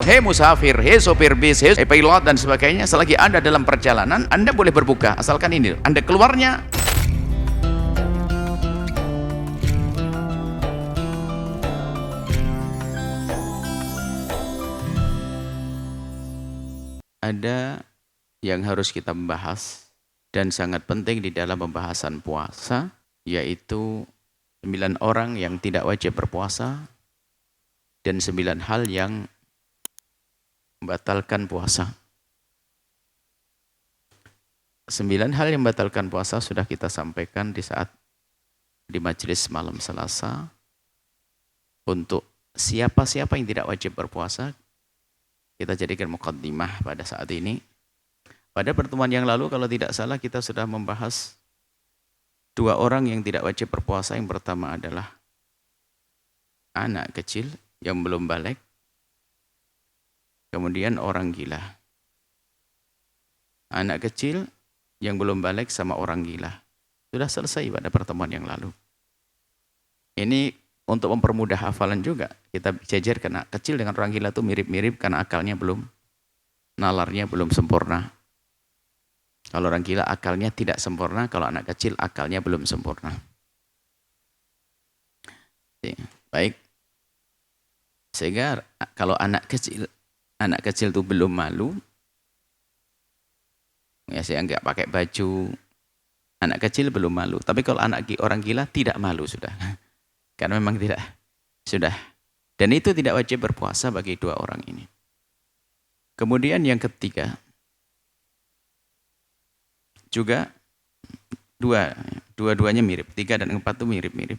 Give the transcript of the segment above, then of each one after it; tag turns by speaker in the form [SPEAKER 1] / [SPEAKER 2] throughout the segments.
[SPEAKER 1] hei musafir, hei sopir bis, hei pilot dan sebagainya, selagi Anda dalam perjalanan, Anda boleh berbuka, asalkan ini, Anda keluarnya ada yang harus kita bahas dan sangat penting di dalam pembahasan puasa, yaitu 9 orang yang tidak wajib berpuasa dan 9 hal yang membatalkan puasa. 9 hal yang membatalkan puasa sudah kita sampaikan di majelis malam Selasa. Untuk siapa-siapa yang tidak wajib berpuasa, kita jadikan muqaddimah pada saat ini. Pada pertemuan yang lalu kalau tidak salah kita sudah membahas 2 orang yang tidak wajib berpuasa. Yang pertama adalah anak kecil yang belum balik. Kemudian orang gila. Anak kecil yang belum balik sama orang gila. Sudah selesai pada pertemuan yang lalu. Ini untuk mempermudah hafalan juga. Kita jajarkan anak kecil dengan orang gila itu mirip-mirip karena akalnya belum, nalarnya belum sempurna. Kalau orang gila akalnya tidak sempurna, kalau anak kecil akalnya belum sempurna. Baik. Sehingga kalau anak kecil itu belum malu, ya saya nggak pakai baju, anak kecil belum malu. Tapi kalau orang gila tidak malu sudah, karena memang tidak sudah. Dan itu tidak wajib berpuasa bagi 2 orang ini. Kemudian yang ketiga, juga dua-duanya mirip, 3 dan 4 itu mirip-mirip.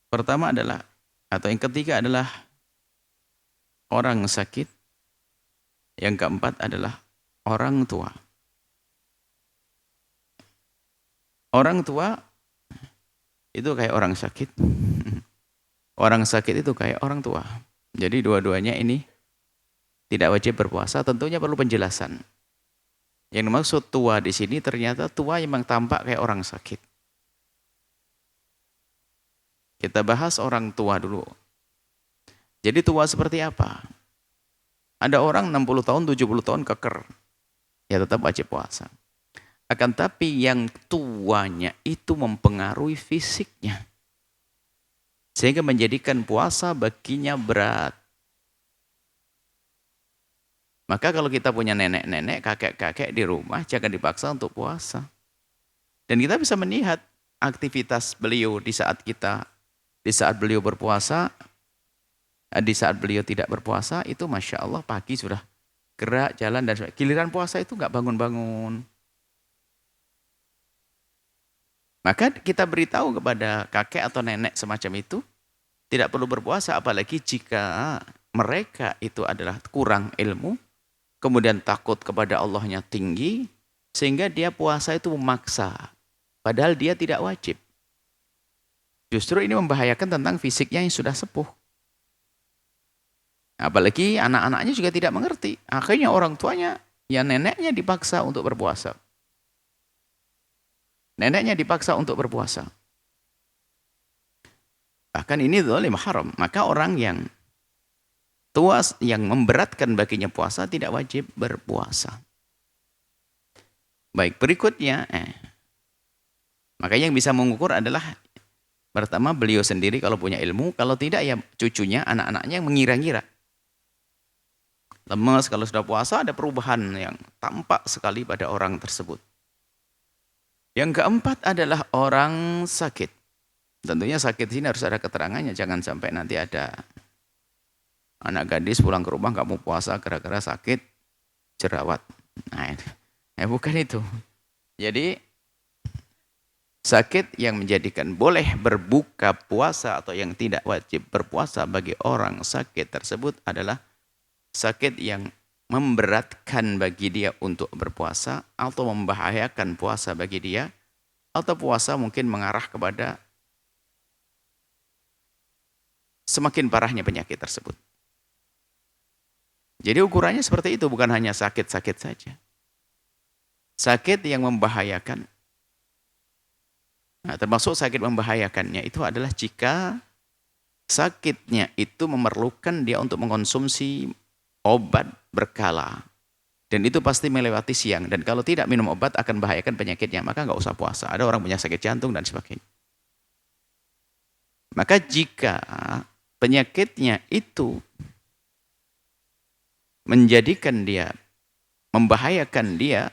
[SPEAKER 1] Pertama adalah, atau yang ketiga adalah orang sakit. Yang keempat adalah orang tua. Orang tua itu kayak orang sakit. Orang sakit itu kayak orang tua. Jadi dua-duanya ini tidak wajib berpuasa, tentunya perlu penjelasan. Yang dimaksud tua di sini ternyata tua yang memang tampak kayak orang sakit. Kita bahas orang tua dulu. Jadi tua seperti apa? Ada orang 60 tahun, 70 tahun keker. Ya tetap wajib puasa. Akan tapi yang tuanya itu mempengaruhi fisiknya. Sehingga menjadikan puasa baginya berat. Maka kalau kita punya nenek-nenek, kakek-kakek di rumah, jangan dipaksa untuk puasa. Dan kita bisa melihat aktivitas beliau di saat beliau berpuasa, di saat beliau tidak berpuasa, itu Masya Allah pagi sudah gerak, jalan, dan sebagainya. Giliran puasa itu nggak bangun-bangun. Maka kita beritahu kepada kakek atau nenek semacam itu, tidak perlu berpuasa, apalagi jika mereka itu adalah kurang ilmu, kemudian takut kepada Allahnya tinggi, sehingga dia puasa itu memaksa. Padahal dia tidak wajib. Justru ini membahayakan tentang fisiknya yang sudah sepuh. Apalagi anak-anaknya juga tidak mengerti. Akhirnya orang tuanya, ya neneknya dipaksa untuk berpuasa. Neneknya dipaksa untuk berpuasa. Bahkan ini zalim haram. Maka orang yang tua yang memberatkan baginya puasa tidak wajib berpuasa. Baik, berikutnya makanya yang bisa mengukur adalah pertama beliau sendiri kalau punya ilmu, kalau tidak ya cucunya, anak-anaknya yang mengira-ngira. Lemas kalau sudah puasa ada perubahan yang tampak sekali pada orang tersebut. Yang keempat adalah orang sakit. Tentunya sakit di sini harus ada keterangannya, jangan sampai nanti ada anak gadis pulang ke rumah nggak mau puasa gara-gara sakit jerawat. Nah, bukan itu. Jadi sakit yang menjadikan boleh berbuka puasa atau yang tidak wajib berpuasa bagi orang sakit tersebut adalah sakit yang memberatkan bagi dia untuk berpuasa atau membahayakan puasa bagi dia, atau puasa mungkin mengarah kepada semakin parahnya penyakit tersebut. Jadi ukurannya seperti itu, bukan hanya sakit-sakit saja. Sakit yang membahayakan. Nah, termasuk sakit membahayakannya itu adalah jika sakitnya itu memerlukan dia untuk mengkonsumsi obat berkala. Dan itu pasti melewati siang. Dan kalau tidak minum obat akan membahayakan penyakitnya. Maka nggak usah puasa. Ada orang punya sakit jantung dan sebagainya. Maka jika penyakitnya itu menjadikan dia, membahayakan dia,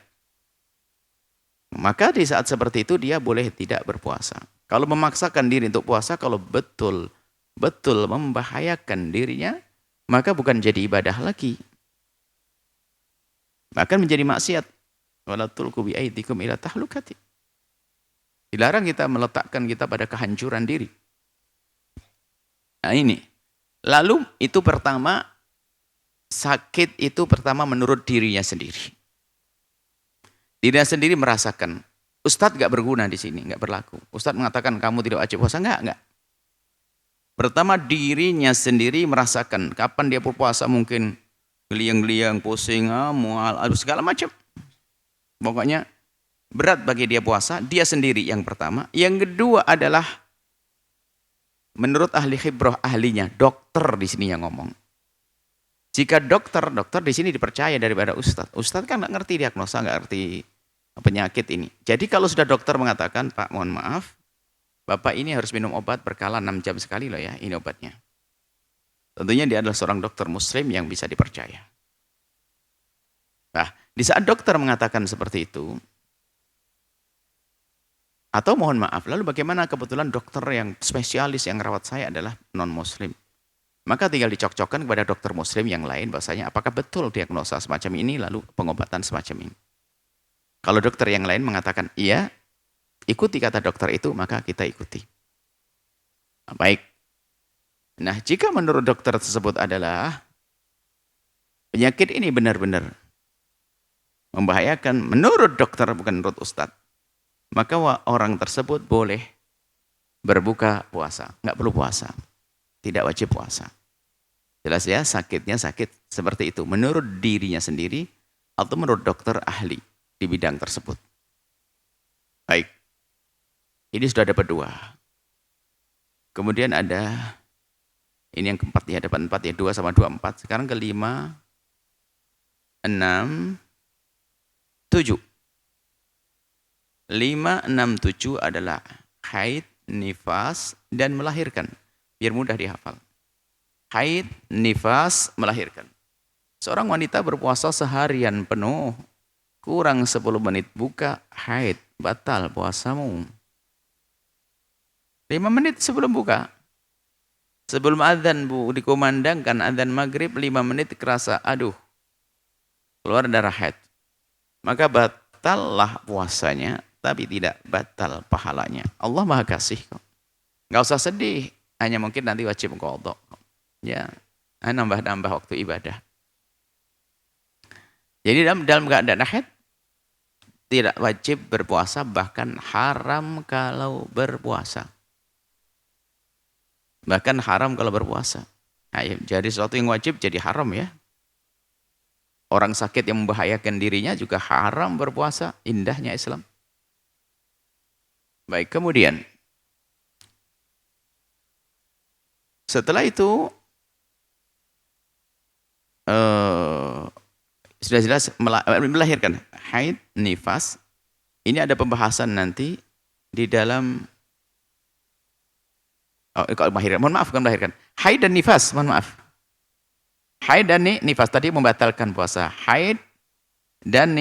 [SPEAKER 1] maka di saat seperti itu dia boleh tidak berpuasa. Kalau memaksakan diri untuk puasa, kalau betul membahayakan dirinya, maka bukan jadi ibadah lagi. Bahkan menjadi maksiat. Wala tulqu bi aidikum ila tahlukati. Dilarang kita meletakkan kita pada kehancuran diri. Nah ini. Lalu itu pertama, sakit itu pertama menurut dirinya sendiri. Dirinya sendiri merasakan, Ustadz gak berguna di sini, gak berlaku. Ustadz mengatakan kamu tidak wajib puasa, enggak. Pertama dirinya sendiri merasakan, kapan dia berpuasa mungkin geliang-geliang, pusing, mual, segala macam. Pokoknya berat bagi dia puasa, dia sendiri yang pertama. Yang kedua adalah menurut ahli khibrah, ahlinya, dokter di sini yang ngomong. Jika dokter di sini dipercaya daripada ustadz. Ustadz kan nggak ngerti diagnosa, nggak ngerti penyakit ini. Jadi kalau sudah dokter mengatakan, Pak mohon maaf, Bapak ini harus minum obat berkala 6 jam sekali loh ya, ini obatnya. Tentunya dia adalah seorang dokter muslim yang bisa dipercaya. Nah, di saat dokter mengatakan seperti itu, atau mohon maaf, lalu bagaimana kebetulan dokter yang spesialis yang rawat saya adalah non-muslim. Maka tinggal dicocokkan kepada dokter muslim yang lain bahwasanya apakah betul diagnosa semacam ini lalu pengobatan semacam ini. Kalau dokter yang lain mengatakan iya, ikuti kata dokter itu, maka kita ikuti. Baik. Nah, jika menurut dokter tersebut adalah penyakit ini benar-benar membahayakan menurut dokter bukan menurut ustadz, maka orang tersebut boleh berbuka puasa, nggak perlu puasa, tidak wajib puasa. Jelas ya, sakitnya sakit seperti itu menurut dirinya sendiri atau menurut dokter ahli di bidang tersebut. Baik, ini sudah dapat 2. Kemudian ada ini yang keempat ya, dapat 4 ya, 2 sama 2 4. Sekarang kelima, 6, 7. 5, 6, 7 adalah haid, nifas, dan melahirkan. Biar mudah dihafal. Haid, nifas, melahirkan. Seorang wanita berpuasa seharian penuh, kurang 10 menit buka, haid, batal puasamu. 5 menit sebelum buka. Sebelum adzan dikumandangkan adzan maghrib 5 menit kerasa, aduh, keluar darah haid. Maka batallah puasanya, tapi tidak batal pahalanya. Allah Maha Kasih kok. Nggak usah sedih, hanya mungkin nanti wajib qadha. Ya, nambah-nambah waktu ibadah. Jadi dalam keadaan haid tidak wajib berpuasa, bahkan haram kalau berpuasa. Bahkan haram kalau berpuasa. Nah, jadi sesuatu yang wajib jadi haram ya. Orang sakit yang membahayakan dirinya juga haram berpuasa. Indahnya Islam. Baik, kemudian. Setelah itu, sudah jelas melahirkan. Haid, nifas. Ini ada pembahasan nanti di dalam melahirkan. Mohon maaf, bukan melahirkan. Haid dan nifas, mohon maaf. Haid dan nifas tadi membatalkan puasa. Haid dan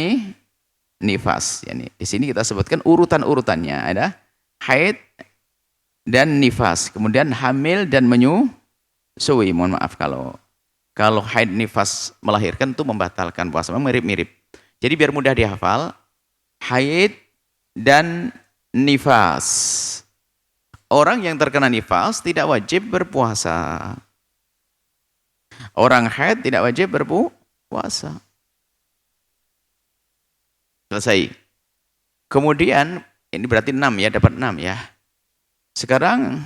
[SPEAKER 1] nifas. Yani, di sini kita sebutkan urutan-urutannya. Ada haid dan nifas. Kemudian hamil dan menyusui. Mohon maaf kalau haid nifas melahirkan itu membatalkan puasa. Memang mirip-mirip. Jadi biar mudah dihafal. Haid dan nifas. Orang yang terkena nifas tidak wajib berpuasa. Orang haid tidak wajib berpuasa. Selesai. Kemudian, ini berarti 6 ya, dapat 6 ya. Sekarang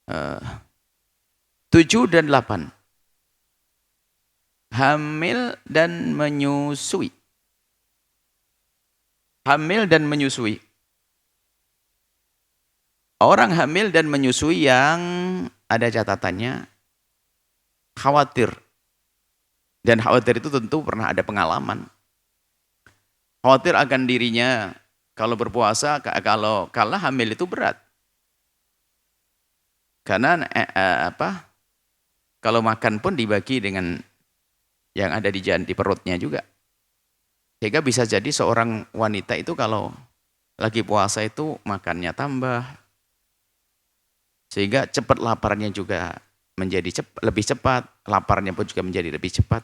[SPEAKER 1] 7 dan 8. Hamil dan menyusui. Hamil dan menyusui. Orang hamil dan menyusui yang ada catatannya, khawatir. Dan khawatir itu tentu pernah ada pengalaman. Khawatir akan dirinya kalau berpuasa, kalau hamil itu berat. Karena kalau makan pun dibagi dengan yang ada di perutnya juga. Sehingga bisa jadi seorang wanita itu kalau lagi puasa itu makannya tambah. Sehingga cepat laparnya juga menjadi lebih cepat. Laparnya pun juga menjadi lebih cepat.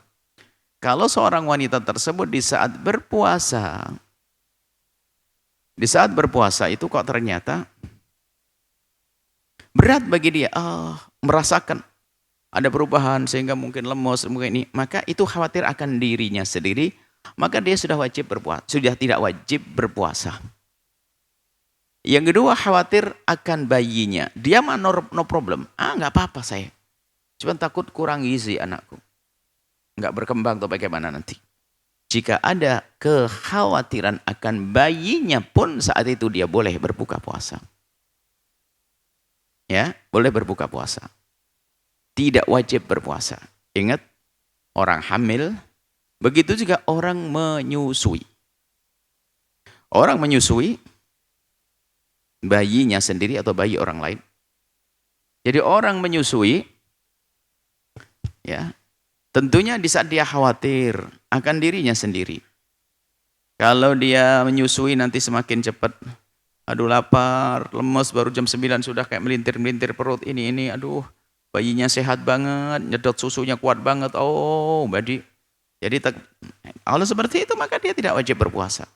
[SPEAKER 1] Kalau seorang wanita tersebut di saat berpuasa itu kok ternyata berat bagi dia. Merasakan ada perubahan sehingga mungkin lemes, mungkin ini. Maka itu khawatir akan dirinya sendiri. Maka dia sudah tidak wajib berpuasa. Yang kedua, khawatir akan bayinya. Dia mah no problem. Nggak apa-apa saya. Cuma takut kurang gizi anakku. Nggak berkembang atau bagaimana nanti. Jika ada kekhawatiran akan bayinya pun saat itu dia boleh berbuka puasa. Ya, boleh berbuka puasa. Tidak wajib berpuasa. Ingat, orang hamil, begitu juga orang menyusui. Orang menyusui, bayinya sendiri atau bayi orang lain. Jadi orang menyusui, ya, tentunya di saat dia khawatir akan dirinya sendiri. Kalau dia menyusui nanti semakin cepat, aduh lapar, lemes, baru jam 9 sudah kayak melintir-melintir perut, ini, aduh bayinya sehat banget, nyedot susunya kuat banget, jadi kalau seperti itu maka dia tidak wajib berpuasa.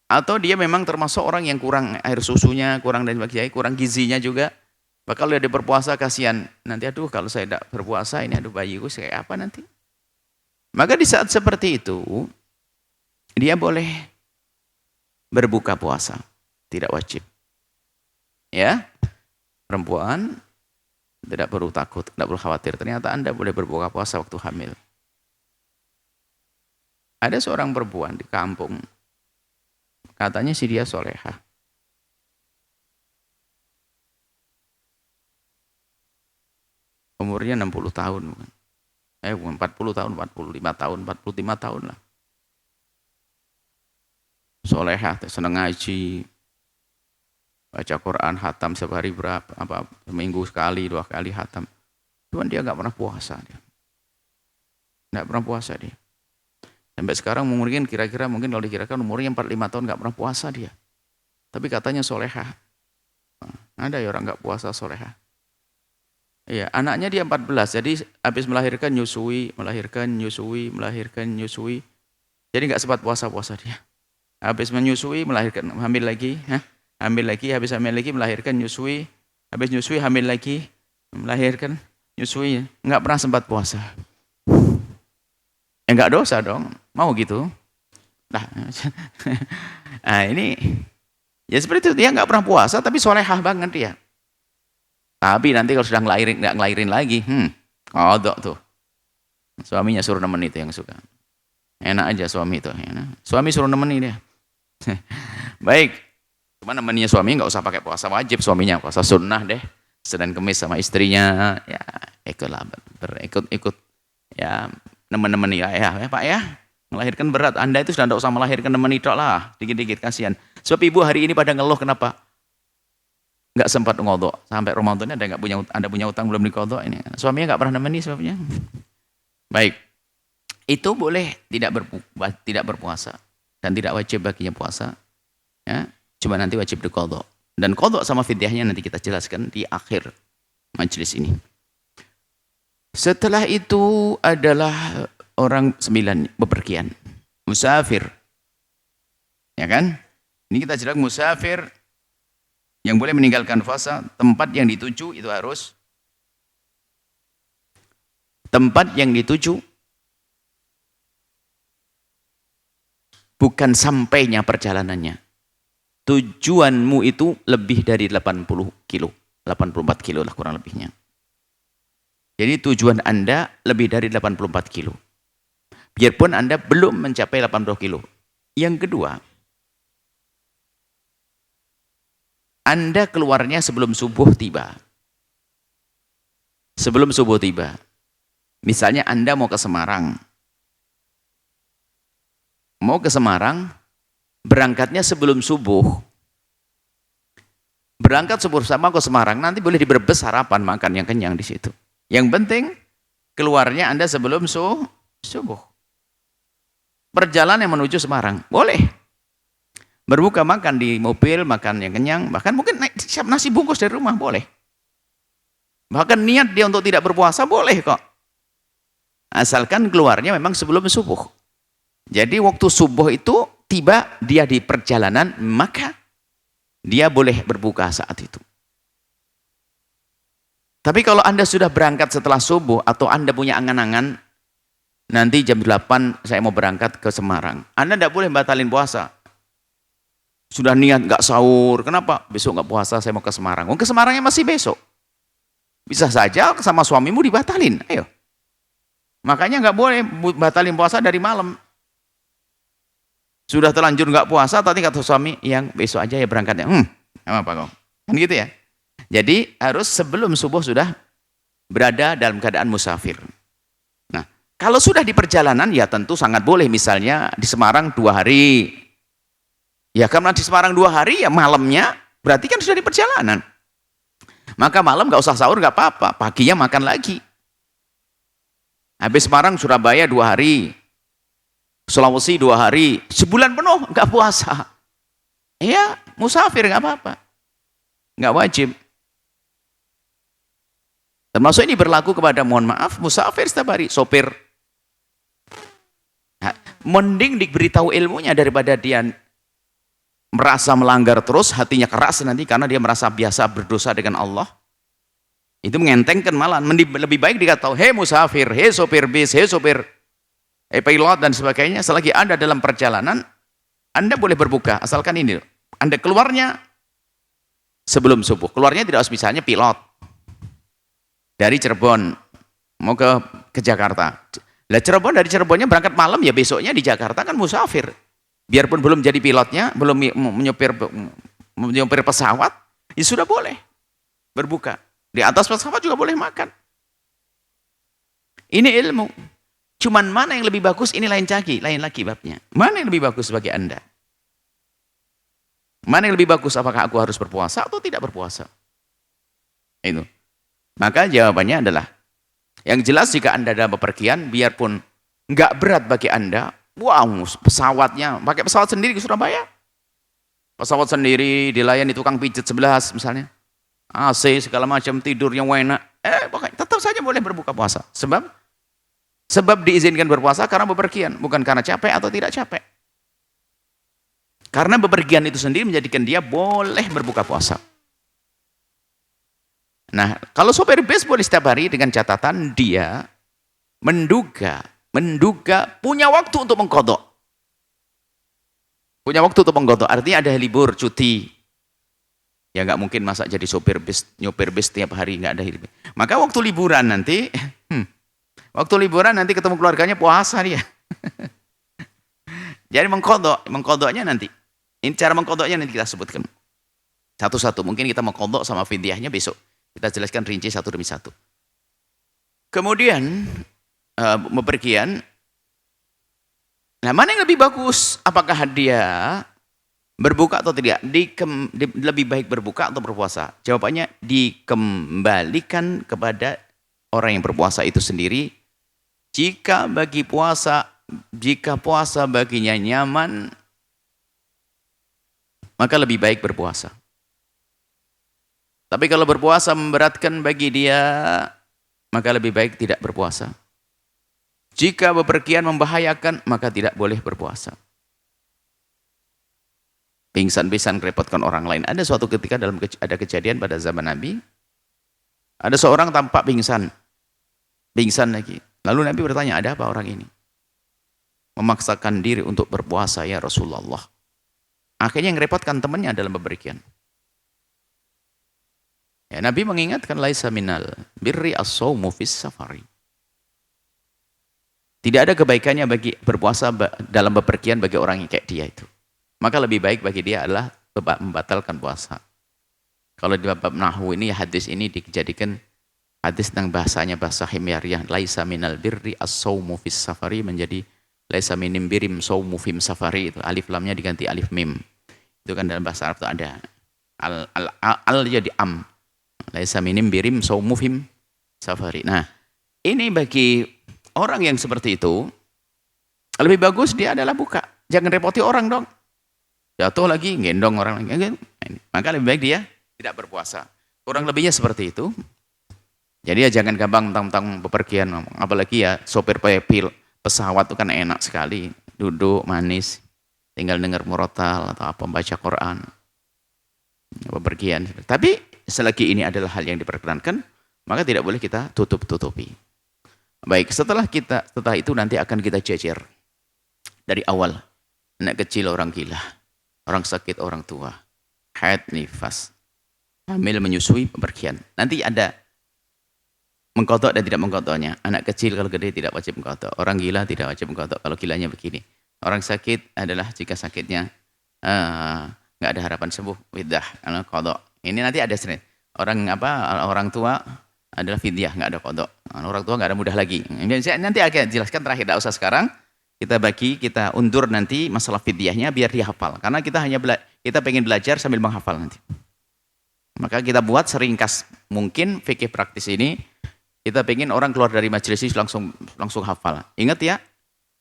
[SPEAKER 1] Atau dia memang termasuk orang yang kurang air susunya, kurang dan sebagainya, kurang gizinya juga. Maka kalau dia berpuasa kasihan, nanti aduh kalau saya tidak berpuasa ini aduh bayiku kayak apa nanti. Maka di saat seperti itu, dia boleh berbuka puasa, tidak wajib. Ya, perempuan tidak perlu takut, tidak perlu khawatir. Ternyata Anda boleh berbuka puasa waktu hamil. Ada seorang perempuan di kampung, katanya sih dia solehah. Umurnya 60 tahun. 40 tahun, 45 tahun, 45 tahun lah. Solehah, senang ngaji, baca Quran, hatam sehari berapa, seminggu sekali, 2 kali hatam. Cuman dia nggak pernah puasa dia. Nggak pernah puasa dia. Sampai sekarang mungkin kira-kira kalau dikirakan umurnya 45 tahun nggak pernah puasa dia. Tapi katanya solehah. Ada ya orang nggak puasa solehah. Iya, anaknya dia 14, jadi habis melahirkan nyusui. Jadi nggak sempat puasa dia. Habis menyusui, melahirkan, hamil lagi, habis hamil lagi, melahirkan, nyusui, habis nyusui, hamil lagi, melahirkan, nyusui, nggak pernah sempat puasa. Ya nggak dosa dong, mau gitu. Nah ini, ya seperti itu, dia nggak pernah puasa, tapi solehah banget dia. Tapi nanti kalau sudah nggak ngelahirin lagi, kodok tuh. Suaminya suruh nemenin itu yang suka. Enak aja suami itu. Suami suruh nemenin dia. Baik. Cuma nemeninnya suami nggak usah pakai puasa wajib, suaminya puasa sunnah deh. Senin Kemis sama istrinya, ya ikut ya nemen-nemeni ya Pak ya. Melahirkan berat, Anda itu sudah tidak usah melahirkan nemeni tok lah, dikit-dikit kasihan. Sebab ibu hari ini pada ngeluh kenapa? Nggak sempat ngodok sampai Ramadannya Anda punya utang belum dikodok ini. Suaminya nggak pernah nemeni sebabnya. Baik, itu boleh tidak berpuasa dan tidak wajib baginya puasa. Ya, cuma nanti wajib dikodok. Dan kodok sama fidyahnya nanti kita jelaskan di akhir majelis ini. Setelah itu adalah orang 9 bepergian, musafir, ya kan? Ini kita jelaskan musafir. Yang boleh meninggalkan puasa, tempat yang dituju itu harus tempat yang dituju bukan sampainya perjalanannya. Tujuanmu itu lebih dari 80 kilo, 84 kilo lah kurang lebihnya. Jadi tujuan Anda lebih dari 84 kilo. Biarpun Anda belum mencapai 80 kilo. Yang kedua, Anda keluarnya sebelum subuh tiba. Sebelum subuh tiba. Misalnya Anda mau ke Semarang. Mau ke Semarang, berangkatnya sebelum subuh. Berangkat subuh sama ke Semarang, nanti boleh di Brebes sarapan, makan yang kenyang di situ. Yang penting, keluarnya Anda sebelum subuh. Perjalanan yang menuju Semarang, boleh. Berbuka makan di mobil, makan yang kenyang, bahkan mungkin siap nasi bungkus dari rumah, boleh. Bahkan niat dia untuk tidak berpuasa, boleh kok. Asalkan keluarnya memang sebelum subuh. Jadi waktu subuh itu tiba dia di perjalanan, maka dia boleh berbuka saat itu. Tapi kalau Anda sudah berangkat setelah subuh atau Anda punya angan-angan, nanti jam 8 saya mau berangkat ke Semarang. Anda tidak boleh batalin puasa. Sudah niat nggak sahur, kenapa? Besok nggak puasa, saya mau ke Semarang. Ke Semarangnya masih besok. Bisa saja sama suamimu dibatalin, ayo. Makanya nggak boleh batalin puasa dari malam. Sudah terlanjur nggak puasa, tadi kata suami, yang besok aja ya berangkatnya. Apa kok? Kan gitu ya. Jadi harus sebelum subuh sudah berada dalam keadaan musafir. Nah, kalau sudah di perjalanan ya tentu sangat boleh. Misalnya di Semarang 2 hari. Ya karena di Semarang 2 hari ya malamnya berarti kan sudah di perjalanan. Maka malam nggak usah sahur nggak apa-apa. Paginya makan lagi. Habis Semarang, Surabaya 2 hari. Sulawesi 2 hari, sebulan penuh nggak puasa. Ya, musafir nggak apa-apa, nggak wajib. Termasuk ini berlaku kepada, mohon maaf, musafir setiap hari, sopir. Nah, mending diberitahu ilmunya daripada dia merasa melanggar terus, hatinya keras nanti karena dia merasa biasa berdosa dengan Allah. Itu mengentengkan malah. Lebih baik dikatakan, hei musafir, hei sopir bis, hei sopir pilot dan sebagainya, selagi Anda dalam perjalanan, Anda boleh berbuka, asalkan ini, Anda keluarnya sebelum subuh. Keluarnya tidak harus misalnya pilot dari Cirebon mau ke Jakarta. Lah Cirebon, dari Cirebonnya berangkat malam, ya besoknya di Jakarta kan musafir. Biarpun belum jadi pilotnya, belum menyopir pesawat, ya sudah boleh berbuka. Di atas pesawat juga boleh makan. Ini ilmu. Cuman mana yang lebih bagus, ini lain lagi babnya. Mana yang lebih bagus bagi Anda? Mana yang lebih bagus, apakah aku harus berpuasa atau tidak berpuasa? Itu. Maka jawabannya adalah, yang jelas jika Anda dalam bepergian, biarpun nggak berat bagi Anda, wow, pesawatnya, pakai pesawat sendiri ke Surabaya. Pesawat sendiri, dilayani tukang pijat 11 misalnya. AC, segala macam, tidur yang enak. Pokoknya tetap saja boleh berbuka puasa. Sebab diizinkan berpuasa karena bepergian, bukan karena capek atau tidak capek. Karena bepergian itu sendiri menjadikan dia boleh berbuka puasa. Nah, kalau sopir bis boleh setiap hari dengan catatan dia menduga punya waktu untuk mengkodok. Punya waktu untuk mengkodok, artinya ada libur, cuti. Ya nggak mungkin masa jadi sopir bis, nyopir bis tiap hari, nggak ada libur. Maka waktu liburan nanti, ketemu keluarganya puasa dia. Jadi mengkodoknya nanti. Ini cara mengkodoknya nanti kita sebutkan. Satu-satu, mungkin kita mengkodok sama fidyahnya besok. Kita jelaskan rinci satu demi satu. Kemudian, bepergian. Nah, mana yang lebih bagus? Apakah dia berbuka atau tidak? Lebih baik berbuka atau berpuasa? Jawabannya dikembalikan kepada orang yang berpuasa itu sendiri. Jika puasa baginya nyaman, maka lebih baik berpuasa. Tapi kalau berpuasa memberatkan bagi dia, maka lebih baik tidak berpuasa. Jika bepergian membahayakan, maka tidak boleh berpuasa. Pingsan-pingsan merepotkan orang lain. Ada suatu ketika ada kejadian pada zaman Nabi, ada seorang tampak pingsan lagi. Lalu Nabi bertanya, ada apa orang ini? Memaksakan diri untuk berpuasa ya Rasulullah. Akhirnya yang repotkan temannya dalam bepergian. Ya, Nabi mengingatkan, laisa minal birri as-shaumu fis safari. Tidak ada kebaikannya bagi berpuasa dalam bepergian bagi orang yang kayak dia itu. Maka lebih baik bagi dia adalah membatalkan puasa. Kalau di bab nahwu ini hadis ini dijadikan hadis tentang bahasanya bahasa himyariyah. Laisa minal birri as-saumu fis safari menjadi laisa minim birim saumu fim safari. Itu alif lamnya diganti alif mim. Itu kan dalam bahasa Arab itu ada al jadi am. Laisa minim birim saumu fim safari. Nah, ini bagi orang yang seperti itu lebih bagus dia adalah buka. Jangan repoti orang dong. Jatuh lagi gendong orang lagi. Maka lebih baik dia tidak berpuasa. Kurang lebihnya seperti itu. Jadi ya jangan gampang tentang bepergian. Apalagi ya sopir pesawat itu kan enak sekali. Duduk manis. Tinggal dengar murotal atau apa, baca Quran. Bepergian. Tapi selagi ini adalah hal yang diperkenankan, maka tidak boleh kita tutup-tutupi. Baik, setelah itu nanti akan kita jejer. Dari awal. Anak kecil, orang gila. Orang sakit, orang tua. Haid, nifas. Hamil, menyusui, bepergian. Nanti ada mengkodok dan tidak mengkodoknya. Anak kecil kalau gede tidak wajib mengkodok. Orang gila tidak wajib mengkodok. Kalau gilanya begini. Orang sakit adalah jika sakitnya nggak ada harapan sembuh, widah, kodok. Ini nanti ada sering. Orang tua adalah fidyah, nggak ada kodok. Orang tua nggak ada mudah lagi. Nanti akan jelaskan terakhir, tidak usah sekarang. Kita undur nanti masalah fidyahnya biar dihafal. Karena kita pengen belajar sambil menghafal nanti. Maka kita buat seringkas mungkin fikih praktis ini. Kita pengen orang keluar dari majelis ini langsung hafal. Ingat ya,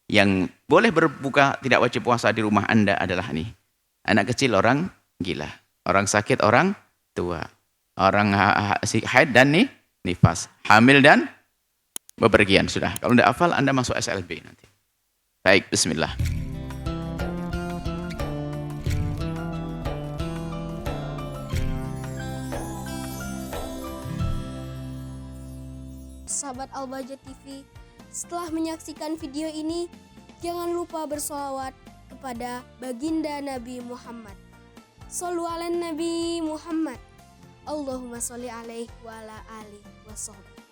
[SPEAKER 1] yang boleh berbuka tidak wajib puasa di rumah Anda adalah nih. Anak kecil, orang gila. Orang sakit, orang tua. Orang haid dan nifas. Hamil dan bepergian. Sudah. Kalau tidak hafal Anda masuk SLB nanti. Baik, bismillah.
[SPEAKER 2] Sahabat Al-Bahjah TV, setelah menyaksikan video ini, jangan lupa bersolawat kepada baginda Nabi Muhammad. Shollu ala Nabi Muhammad. Allahumma sholli alaihi wa ala alihi wa sahbihi.